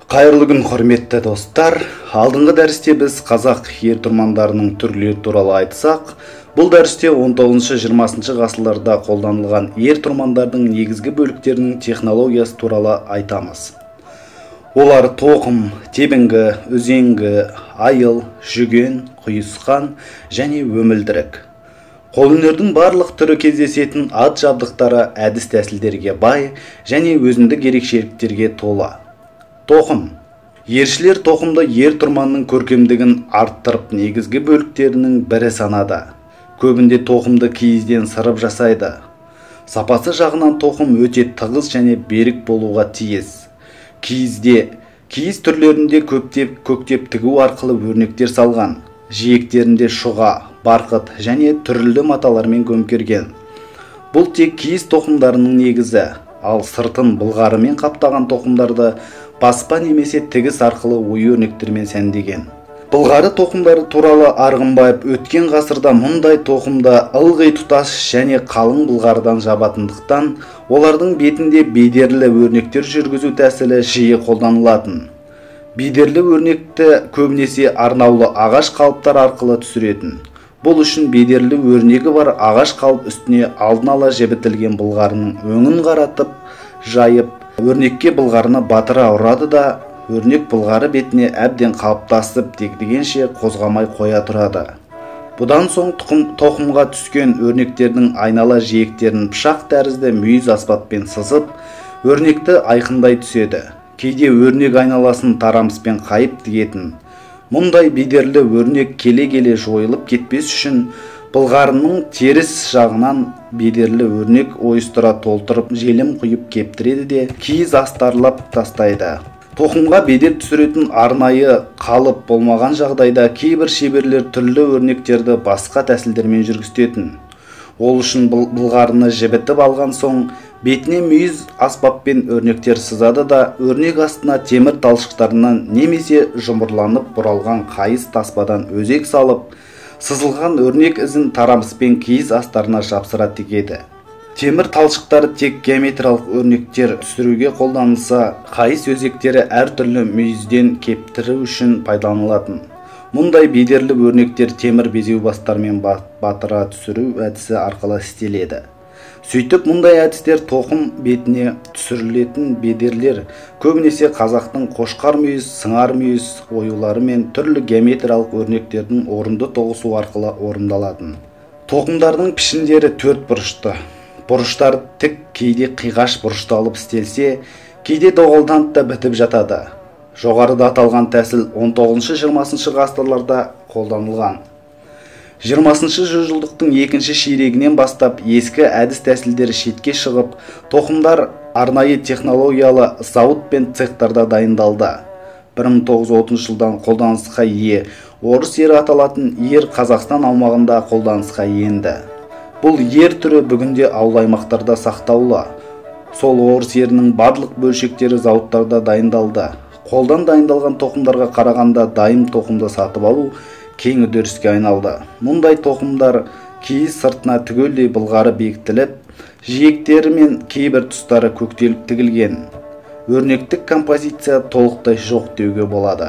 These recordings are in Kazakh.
Қайырлы күн, құрметті достар. Алдыңғы дәрісте біз қазақ ер-тұрмандарының түрлері туралы айтсақ, бұл дәрісте 19-20 ғасырларда қолданылған ер-тұрмандардың негізгі бөліктерінің технологиясы туралы айтамыз. Олар тоқым, тебінгі, үзеңгі, айыл, жүген, құйысқан және өмілдірік. Қолөнердің барлық түрі кездесетін ат жабдықтары әдіс-тәсілдерге бай және өзіндік ерекшеліктерге тола. Тоқым. Ершілер тоқымды ер-тұрманның көркемдігін арттырып негізгі бөліктерінің бірі санады. Көбінде тоқымды киізден сырып жасайды. Сапасы жағынан тоқым өте тығыз және берік болуға тиіс. Киіз түрлерінде көктеп тігу арқылы өрнектер салған. Жиектерінде шұға, барқыт және түрлі маталармен көмкерген. Бұл тек киіз тоқымдарының негізі, ал сыртын былғарымен қаптаған тоқымдарды баспа немесе тігіс арқылы ою-өрнектермен сәндеген. Былғары тоқымдары туралы Арғынбаев өткен ғасырда мұндай тоқымда ылғи тұтас және қалың былғарыдан жабатындықтан, олардың бетінде бедерлі өрнектер жүргізу тәсілі жиі қолданылатын. Бедерлі өрнекті көбінесе арнаулы ағаш қалыптар арқылы түсіретін. Бұл үшін бедерлі өрнегі бар ағаш қалып үстіне алдын ала жібітілген былғарының өңін қаратып, жайып, өрнекке былғарыны батыра ұрады да, өрнек былғары бетіне әбден қалыптасып дегенше қозғамай қоя тұрады. Бұдан соң тоқымға түскен өрнектердің айнала жиектерін пышақ тәрізді мүйіз аспаппен сызып, өрнекті айқындай түседі. Кейде өрнек айналасын тарамыспен қайып тігетін. Мұндай бедерлі өрнек келе-келе жойылып кетпес үшін былғарының теріс жағынан бедерлі өрнек ойыстыра толтырып желім құйып кептіреді де киіз астарлап тастайды. Тоқымға бедер түсіретін арнайы қалып болмаған жағдайда кейбір шеберлер түрлі өрнектерді басқа тәсілдермен жүргізетін. Ол үшін былғарыны жібітіп алған соң бетіне мүйіз аспаппен өрнектер сызады да өрнек астына темір талшықтарынан немесе жұмырланып бұралған қайыс таспадан өзек салып, сызылған өрнек ізін тарамыспен киіз астарына жапсыра тігеді. Темір талшықтары тек геометриялық өрнектер түсіруге қолданылса, қайыс өзектері әртүрлі мүйізден кептіру үшін пайдаланылатын. Мұндай бедерлі өрнектер темір безеу бастармен батыра түсіру әдісі арқылы істеледі. Сөйтіп, мұндай әдістер тоқым бетіне түсірілетін бедерлер көбінесе қазақтың қошқар мүйіз, сыңар мүйіз оюлары мен түрлі геометриялық өрнектердің орынды тоғысу арқылы орындалатын. Тоқымдардың пішіндері төрт бұрышты. Бұрыштар тік, кейде қиғаш бұрышталып істелсе, кейде доғалданып та бітіп жатады. Жоғарыда аталған тәсіл 19-20 ғасырларда қолданылған. 20 жүзжылдықтың екінші ширегінен бастап ескі әдіс-тәсілдері шетке шығып, тоқымдар арнайы технологиялы зауыт пен цехтарда дайындалды. 1930 жылдан қолданысқа ие орыс ері аталатын ер Қазақстан аумағында қолданысқа енді. Бұл ер түрі бүгінде ауыл аймақтарда сақтаулы. Сол орыс ерінің барлық бөлшектері зауыттарда дайындалды. Қолдан дайындалған тоқымдарға қарағанда дайым тоқымды сатып алу кең үдеріске айналды. Мұндай тоқымдар киіз сыртына түгелдей былғары бекітіліп, жиектері мен кейбір тұстары көктеліп тігілген. Өрнектік композиция толықтай жоқ деуге болады.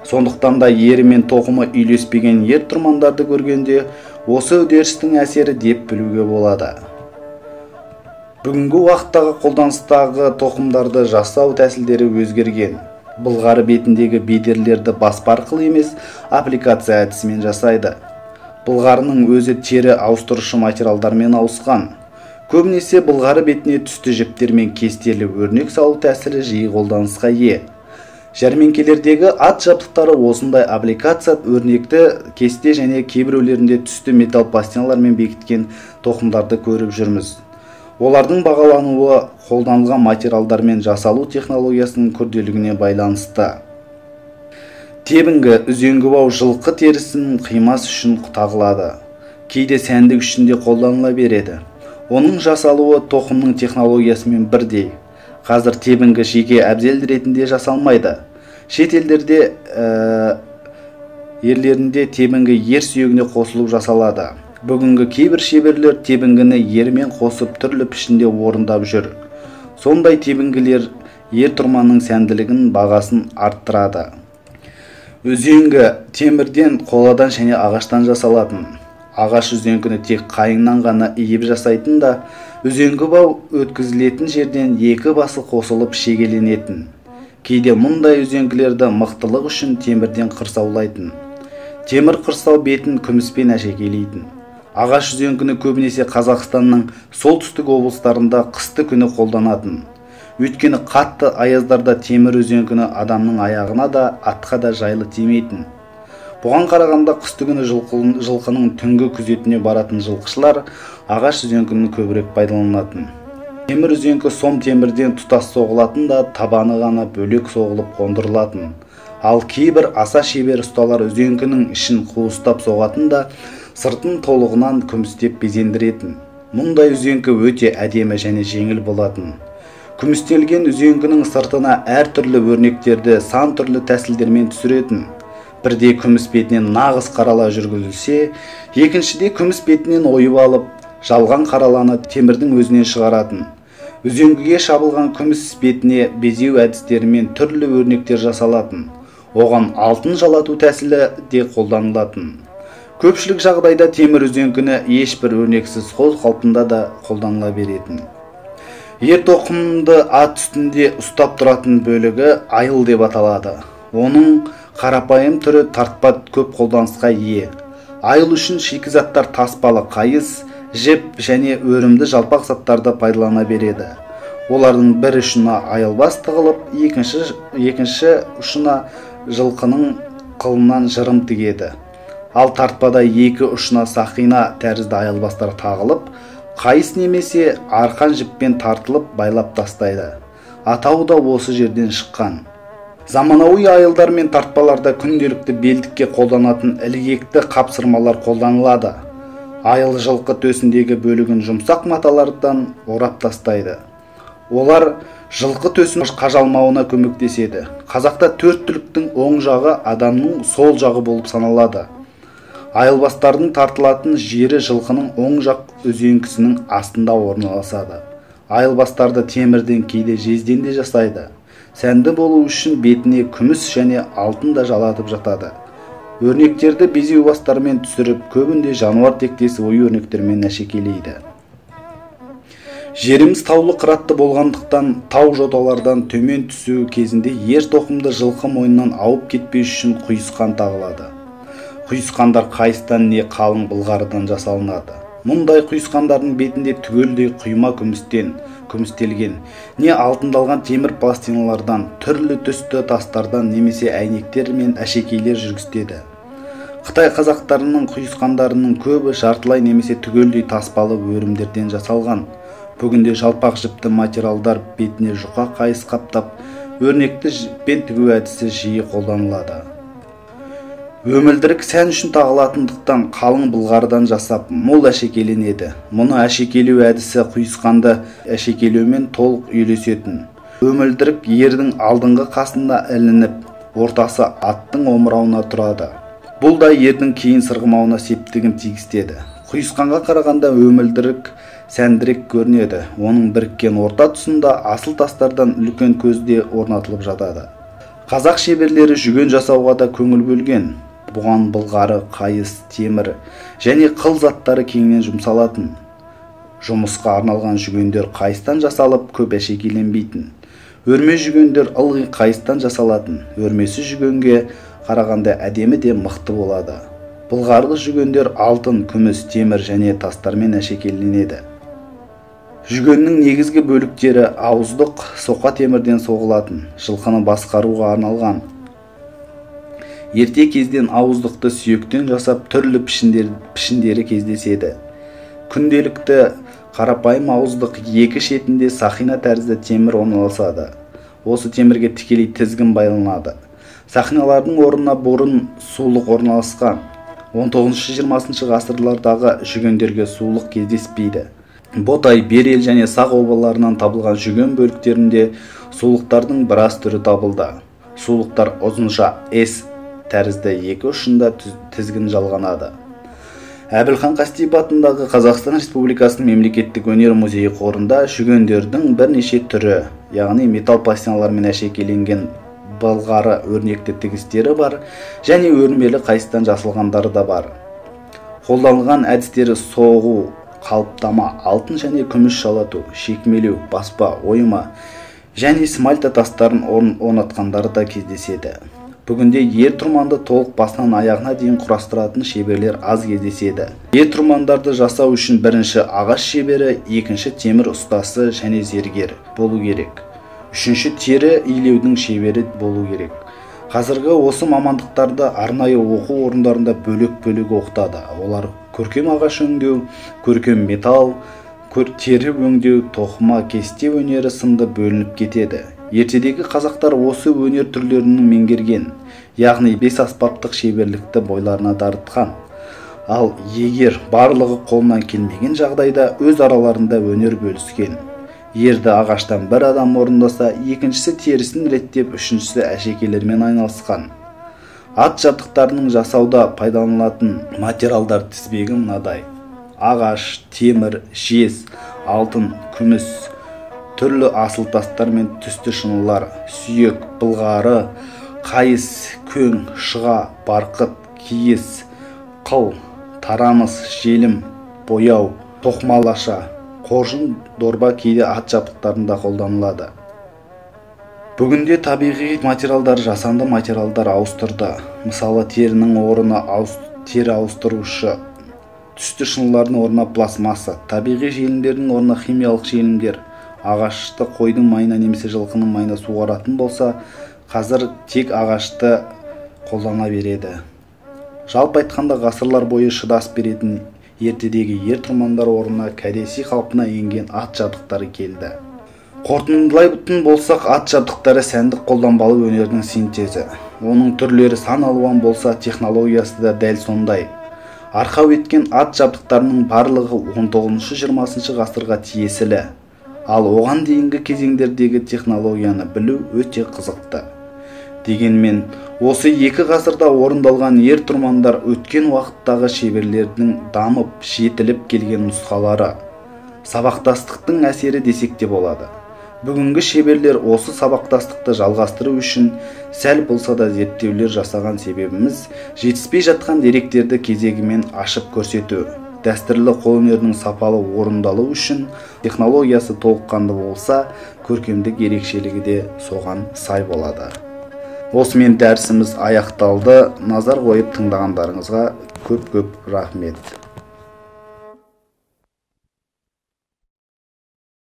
Сондықтан да ері мен тоқымы үйлеспеген ер-тұрмандарды көргенде осы үдерістің әсері деп білуге болады. Бүгінгі уақыттағы қолданыстағы тоқымдарды жасау тәсілдері өзгерген. Былғары бетіндегі бедерлерді баспа арқылы емес, аппликация әдісімен жасайды. Былғарының өзі тері ауыстырушы материалдармен ауысқан. Көбінесе былғары бетіне түсті жіптер мен кестелі өрнек салу тәсілі жиі қолданысқа ие. Жәрмеңкелердегі ат жабдықтары осындай аппликация өрнекті кесте және кейбіреулерінде түсті металл пластиналармен бекіткен тоқымдарды көріп жүрміз. Олардың бағалануы қолданылған материалдармен жасалу технологиясының күрделігіне байланысты. Тебінгі, үзеңгі бау жылқы терісінің қимас үшін тағылады. Кейде сәндік үшін де қолданыла береді. Оның жасалуы тоқымның технологиясымен бірдей. Қазір тебінгі жеке әбзел ретінде жасалмайды. Шет елдерде ерлерінде тебінгі ер сүйегіне қосылып жасалады. Бүгінгі кейбір шеберлер тебінгіні ермен қосып түрлі пішінде орындап жүр. Сондай тебінгілер ер-тұрманның сәнділігін бағасын арттырады. Үзеңгі темірден, қоладан және ағаштан жасалатын. Ағаш үзеңгіні тек қайыңнан ғана иіп жасайтын да, үзеңгі бау өткізілетін жерден екі басы қосылып шегеленетін. Кейде мұндай үзеңгілерді мықтылық үшін темірден қырсаулайтын. Темір қырсау бетін күміспен әшекейлейтін. Ағаш үзеңгіні көбінесе Қазақстанның солтүстік облыстарында қысты күні қолданатын. Өйткені қатты аяздарда темір үзеңгіні адамның аяғына да, атқа да жайлы тимейтін. Бұған қарағанда қысты күні жылқының түнгі күзетіне баратын жылқышылар ағаш үзеңгіні көбірек пайдаланатын. Темір үзеңгі сом темірден тұтас соғылатын да, табаны ғана бөлек соғылып қондырылатын. Ал кейбір аса шебер ұсталар үзеңгінің ішін қуыстап соғатын да, сыртын толығынан күмістеп безендіретін. Мұндай үзеңгі өте әдемі және жеңіл болатын. Күмістелген үзеңгінің сыртына әртүрлі өрнектерді сан түрлі тәсілдермен түсіретін. Бірде күміс бетінен нағыз қарала жүргізілсе, екіншіде күміс бетінен ойып алып, жалған қараланы темірдің өзінен шығаратын. Үзеңгіге шабылған күміс бетіне безеу әдістерімен түрлі өрнектер жасалатын. Оған алтын жалату тәсілі де қолданылатын. Көпшілік жағдайда темір үзеңгіні ешбір өрнексіз қол қалпында да қолданыла беретін. Ер-тоқымды ат үстінде ұстап тұратын бөлігі айыл деп аталады. Оның қарапайым түрі тартпа көп қолданысқа ие. Айыл үшін шикізаттар таспалы қайыс, жіп және өрімді жалпақ заттарды пайдалана береді. Олардың бір ұшына айылбас тығылып, екінші ұшына жылқының қылынан жырым тігеді. Ал тартпада екі ұшына сақина тәрізді айылбастар тағылып, қайыс немесе арқан жіппен тартылып байлап тастайды. Атауы да осы жерден шыққан. Заманауи айылдар мен тартпаларда күнделікті белдікке қолданатын ілгекті қапсырмалар қолданылады. Айыл жылқы төсіндегі бөлігін жұмсақ маталардан орап тастайды. Олар жылқы төсін қажалмауына көмектеседі. Қазақта төрт түліктің оң жағы адамның сол жағы болып саналады. Айылбастардың тартылатын жері жылқының оң жақ үзеңгісінің астында орналасады. Айылбастарды темірден кейде жезден де жасайды. Сәнді болу үшін бетіне күміс және алтын да жалатып жатады. Өрнектерді безеу бастарымен түсіріп, көбінде жануар тектесі ою өрнектермен әшекейлейді. Жеріміз таулы қыратты болғандықтан тау жоталардан төмен түсу кезінде ер-тоқымды жылқы мойнынан ауып кетпес үшін құйысқан тағылады. Құйысқандар қайыстан не қалың былғарыдан жасалынады. Мұндай құйысқандардың бетінде түгелдей құйма күмістелген, не алтындалған темір пластиналардан, түрлі түсті тастардан немесе әйнектер мен әшекейлер жүргізеді. Қытай қазақтарының құйысқандарының көбі жартылай немесе түгелдей таспалы өрімдерден жасалған. Бүгінде жалпақ жіпті материалдар бетіне жұқа қайыс қаптап, өрнекті жіппен тігу әдісі жиі қолданылады. Өмілдірік сән үшін тағылатындықтан қалың былғарыдан жасап, мол әшекеленеді. Мұны әшекелеу әдісі құйысқанды әшекелеумен толық үйлесетін. Өмілдірік ердің алдыңғы қасында ілініп, ортасы аттың омырауына тұрады. Бұл да ердің кейін сырғымауына септігін тигізеді. Құйысқанға қарағанда өмілдірік сәндірек көрінеді. Оның біріккен орта тұсында асыл тастардан үлкен көзде орнатылып жатады. Қазақ шеберлері жүген жасауға да көңіл бөлген. Бұған былғары, қайыс, темір және қыл заттары кеңінен жұмсалатын. Жұмысқа арналған жүгендер қайыстан жасалып, көп әшекейленбейтін. Өрме жүгендер ылғи қайыстан жасалатын. Өрмесі жүгенге қарағанда әдемі де мықты болады. Былғарлы жүгендер алтын, күміс, темір және тастармен әшекейленеді. Жүгеннің негізгі бөліктері ауыздық, соқа темірден соғылатын, жылқыны басқаруға арналған. Ерте кезден ауыздықты сүйектен жасап, түрлі пішіндері кездеседі. Күнделікті қарапайым ауыздық екі шетінде сақина тәрізді темір орналасады. Осы темірге тікелей тізгін байланады. Сақиналардың орнына бұрын сулық орналасқан. 19-20 ғасырлардағы жүгендерге сулық кездеспейді. Ботай, Берел және Сақ обаларынан табылған жүген бөліктерінде сулықтардың біраз түрі табылды. Сулықтар ұзынша S тәрізді екі ұшында тізгін жалғанады. Әбілхан Қастеев атындағы Қазақстан Республикасының мемлекеттік өнер музейі қорында жүгендердің бірнеше түрі яғни металл пластиналармен әшекейленген былғары өрнекті тігістері бар, және өрмелі қайыстан жасалғандары да бар. Қолданылған әдістері соғу, қалыптама, алтын және күміс жалату, шекмелеу, баспа, ойма және смальта тастарын орнатқандары да кездеседі. Бүгінде ер-тұрманды толық басынан аяғына дейін құрастыратын шеберлер аз кездеседі. Ер-тұрмандарды жасау үшін бірінші ағаш шебері, екінші темір ұстасы және зергер болу керек. Үшінші тері илеудің шебері болу керек. Қазіргі осы мамандықтарды арнайы оқу орындарында бөлек-бөлек оқытады. Олар көркем ағаш өңдеу, көркем металл, тері өңдеу, тоқыма, кесте өнері сынды бөлініп кетеді. Ертедегі қазақтар осы өнер түрлерінің меңгерген, яғни 5 аспаптық шеберлікті бойларына дарытқан. Ал егер барлығы қолынан келмеген жағдайда өз араларында өнер бөліскен. Ерді ағаштан бір адам орындаса, екіншісі терісін реттеп, үшіншісі әшекейлермен айналысқан. Ат жабдықтарының жасауда пайдаланылатын материалдар тізбегі мынадай: ағаш, темір, жез, алтын, күміс, түрлі асыл тастар мен түсті шынылар, сүйек, былғары, қайыс, көң, шыға, барқыт, киіз, қыл, тарамыс, желім, бояу, тоқмалаша, қоржын, дорба кейде ат жабдықтарында қолданылады. Бүгінде табиғи материалдар жасанды материалдар ауыстырды. Мысалы, терінің орнына тері ауыстырушы, түсті шынылардың орнына пластмасса, табиғи желімдердің орнына химиялық желімдер. Ағашты қойдың майына немесе жылқының майына суғаратын болса, қазір тек ағашты қолдана береді. Жалпы айтқанда, ғасырлар бойы шыдас беретін ертедегі ер-тұрмандар орнына кәдесый қалпына енген ат жабдықтары келді. Қорытындылайтын болсақ, ат жабдықтары сәндік қолданбалы өнердің синтезі. Оның түрлері сан алуан болса, технологиясы да дәл сондай. Арқау еткен ат жабдықтарының барлығы 19-20 ғасырға тиесілі. Ал оған дейінгі кезеңдердегі технологияны білу өте қызықты. Дегенмен, осы 2 ғасырда орындалған ер-тұрмандар өткен уақыттағы шеберлердің дамып, жетіліп келген нұсқалары, сабақтастықтың әсері десек те болады. Бүгінгі шеберлер осы сабақтастықты жалғастыру үшін сәл болса да зерттеулер жасаған себебіміз жетіспей жатқан деректерді кезегімен ашып көрсету. Дәстүрлі қолөнердің сапалы орындалу үшін технологиясы толыққанды болса, көркемдік ерекшелігі де соған сай болады. Осымен дәрісіміз аяқталды. Назар қойып тыңдағандарыңызға көп-көп рахмет.